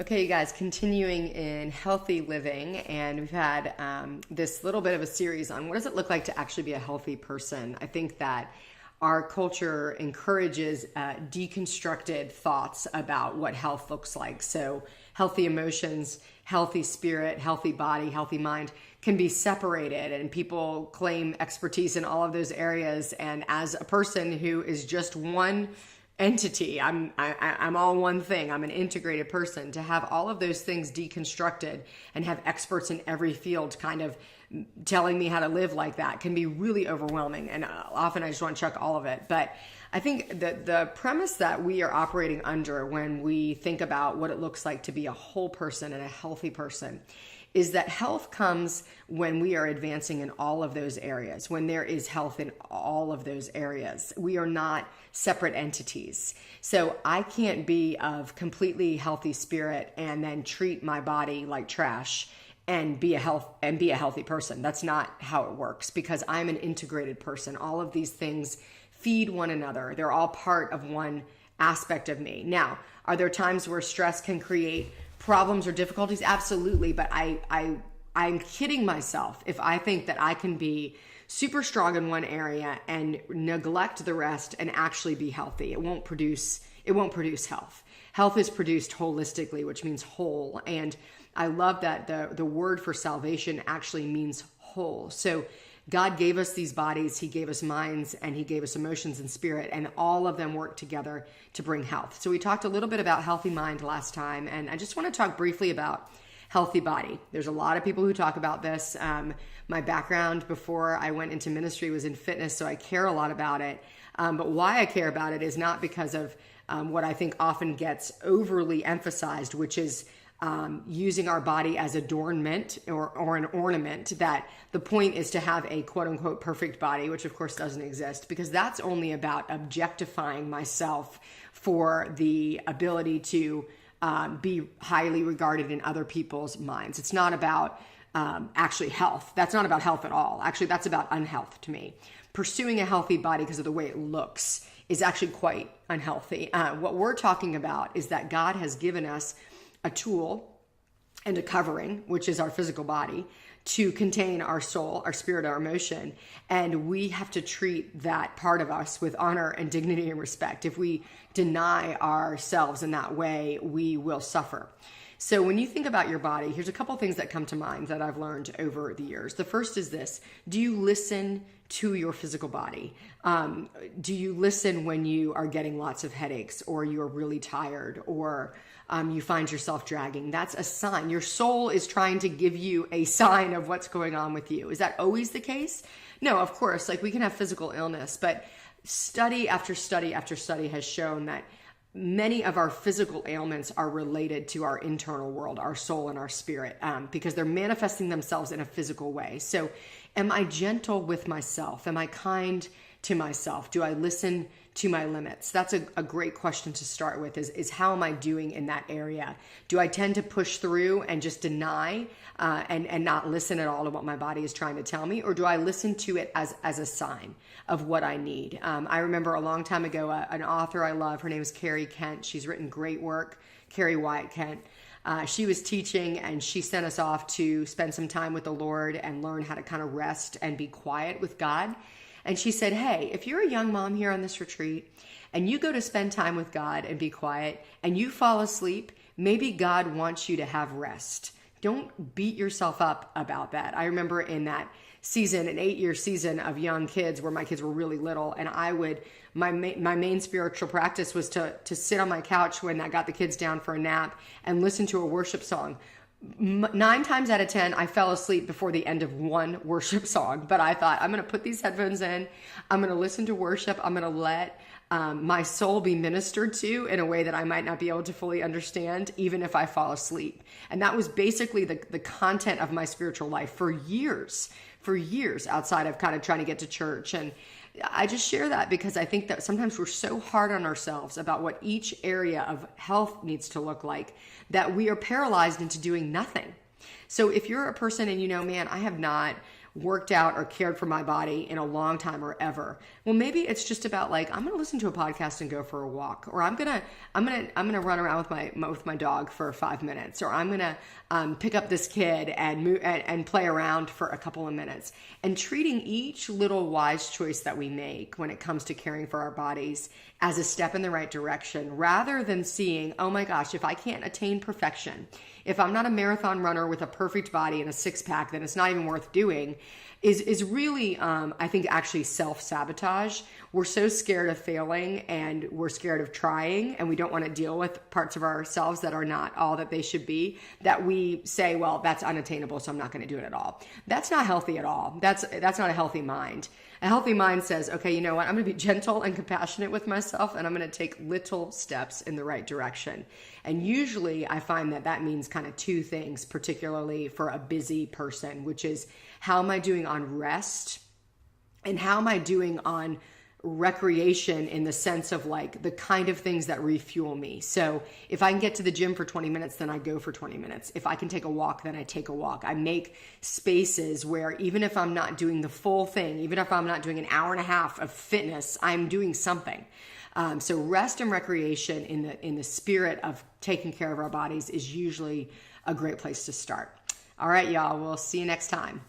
Okay, you guys, continuing in healthy living, and we've had this little bit of a series on what does it look like to actually be a healthy person. I think that our culture encourages deconstructed thoughts about what health looks like. So, healthy emotions, healthy spirit, healthy body, healthy mind can be separated, and people claim expertise in all of those areas. And as a person who is just one entity, I'm all one thing. I'm an integrated person. To have all of those things deconstructed and have experts in every field kind of telling me how to live like that can be really overwhelming. And often I just want to chuck all of it. But I think that the premise that we are operating under when we think about what it looks like to be a whole person and a healthy person is that health comes when we are advancing in all of those areas, when there is health in all of those areas. We are not separate entities. So I can't be of completely healthy spirit and then treat my body like trash and be a healthy person. That's not how it works, because I'm an integrated person. All of these things feed one another. They're all part of one aspect of me. Now, are there times where stress can create problems or difficulties? Absolutely. But I'm kidding myself if I think that I can be super strong in one area and neglect the rest and actually be healthy. It won't produce health. Health is produced holistically, which means whole. And I love that the word for salvation actually means whole. So God gave us these bodies, He gave us minds, and He gave us emotions and spirit, and all of them work together to bring health. So we talked a little bit about healthy mind last time, and I just want to talk briefly about healthy body. There's a lot of people who talk about this. My background before I went into ministry was in fitness, so I care a lot about it. But why I care about it is not because of what I think often gets overly emphasized, which is using our body as adornment or an ornament, that the point is to have a quote unquote perfect body, which of course doesn't exist, because that's only about objectifying myself for the ability to be highly regarded in other people's minds. It's not about actually health. That's not about health at all. Actually, that's about unhealth to me. Pursuing a healthy body because of the way it looks is actually quite unhealthy. What we're talking about is that God has given us a tool and a covering, which is our physical body, to contain our soul, our spirit, our emotion. And we have to treat that part of us with honor and dignity and respect. If we deny ourselves in that way, we will suffer. So when you think about your body, here's a couple things that come to mind that I've learned over the years. The first is this: do you listen to your physical body? Do you listen when you are getting lots of headaches, or you're really tired, or you find yourself dragging? That's a sign. Your soul is trying to give you a sign of what's going on with you. Is that always the case? No, of course. Like, we can have physical illness, but study after study after study has shown that many of our physical ailments are related to our internal world, our soul and our spirit, because they're manifesting themselves in a physical way. So am I gentle with myself? Am I kind to myself? Do I listen to my limits? That's a great question to start with, is how am I doing in that area? Do I tend to push through and just deny and not listen at all to what my body is trying to tell me? Or do I listen to it as a sign of what I need? I remember a long time ago, an author I love, her name is Carrie Kent. She's written great work, Carrie Wyatt Kent. She was teaching, and she sent us off to spend some time with the Lord and learn how to kind of rest and be quiet with God. And she said, hey, if you're a young mom here on this retreat and you go to spend time with God and be quiet and you fall asleep, maybe God wants you to have rest. Don't beat yourself up about that. I remember in that season, an 8-year season of young kids where my kids were really little, and my main spiritual practice was to sit on my couch when I got the kids down for a nap and listen to a worship song. 9 times out of 10, I fell asleep before the end of one worship song. But I thought, I'm going to put these headphones in. I'm going to listen to worship. I'm going to let my soul be ministered to in a way that I might not be able to fully understand, even if I fall asleep. And that was basically the content of my spiritual life for years outside of kind of trying to get to church. And I just share that because I think that sometimes we're so hard on ourselves about what each area of health needs to look like that we are paralyzed into doing nothing. So if you're a person and you know, man, I have not worked out or cared for my body in a long time or ever. Well, maybe it's just about like, I'm going to listen to a podcast and go for a walk, or I'm going to run around with my dog for 5 minutes, or I'm going to pick up this kid and move and play around for a couple of minutes, and treating each little wise choice that we make when it comes to caring for our bodies as a step in the right direction, rather than seeing, oh my gosh, if I can't attain perfection, if I'm not a marathon runner with a perfect body and a six-pack, then it's not even worth doing, is really, I think, actually self-sabotage. We're so scared of failing, and we're scared of trying, and we don't want to deal with parts of ourselves that are not all that they should be, that we say, well, that's unattainable, so I'm not going to do it at all. That's not healthy at all. That's not a healthy mind. A healthy mind says, okay, you know what? I'm going to be gentle and compassionate with myself, and I'm going to take little steps in the right direction. And usually I find that means kind of two things, particularly for a busy person, which is, how am I doing on rest, and how am I doing on recreation, in the sense of like the kind of things that refuel me. So if I can get to the gym for 20 minutes, then I go for 20 minutes. If I can take a walk, then I take a walk. I make spaces where, even if I'm not doing the full thing, even if I'm not doing an hour and a half of fitness, I'm doing something. So rest and recreation in the spirit of taking care of our bodies is usually a great place to start. All right, y'all, we'll see you next time.